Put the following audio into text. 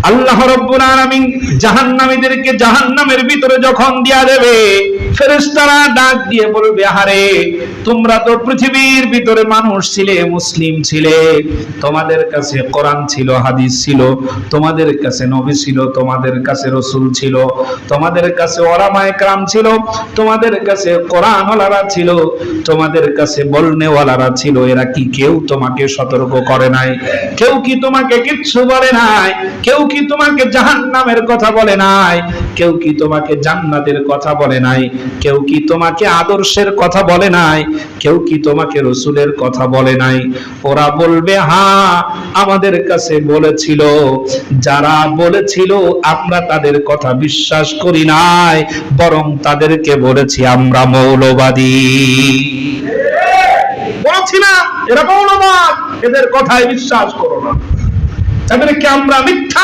আল্লাহ রাব্বুল আলামিন জাহান্নামীদেরকে জাহান্নামের ভিতরে যখন দিয়া দেবে, ফেরেশতারা ডাক দিয়ে বলবে, আরে তোমরা তো পৃথিবীর ভিতরে মানুষ ছিলে, মুসলিম ছিলে, তোমাদের কাছে কোরআন ছিল, হাদিস ছিল, তোমাদের কাছে নবী ছিল, তোমাদের কাছে রাসূল ছিল, তোমাদের কাছে উলামায়ে কেরাম ছিল, তোমাদের কাছে কোরআন ওয়ালারা ছিল, তোমাদের কাছে বলনেওয়ালারা ছিল। এরা কি কেউ তোমাকে সতর্ক করে নাই? কেউ কি তোমাকে কিচ্ছু বলে নাই? কেউ কি তোমাকে জাহান্নামের কথা বলে নাই? কেউ কি তোমাকে জান্নাতের কথা বলে নাই? কেউ কি তোমাকে আদর্শের কথা বলে নাই? কেউ কি তোমাকে রাসূলের কথা বলে নাই? ওরা বলবে, হ্যাঁ আমাদের কাছে বলেছিল। যারা বলেছিল আমরা তাদের কথা বিশ্বাস করি নাই, বরং তাদেরকে বলেছি আমরা মৌলবাদী। বলছি না এরা মৌলবাদ, এদের কথায় বিশ্বাস করো না, তাদেরকে আমরা মিথ্যা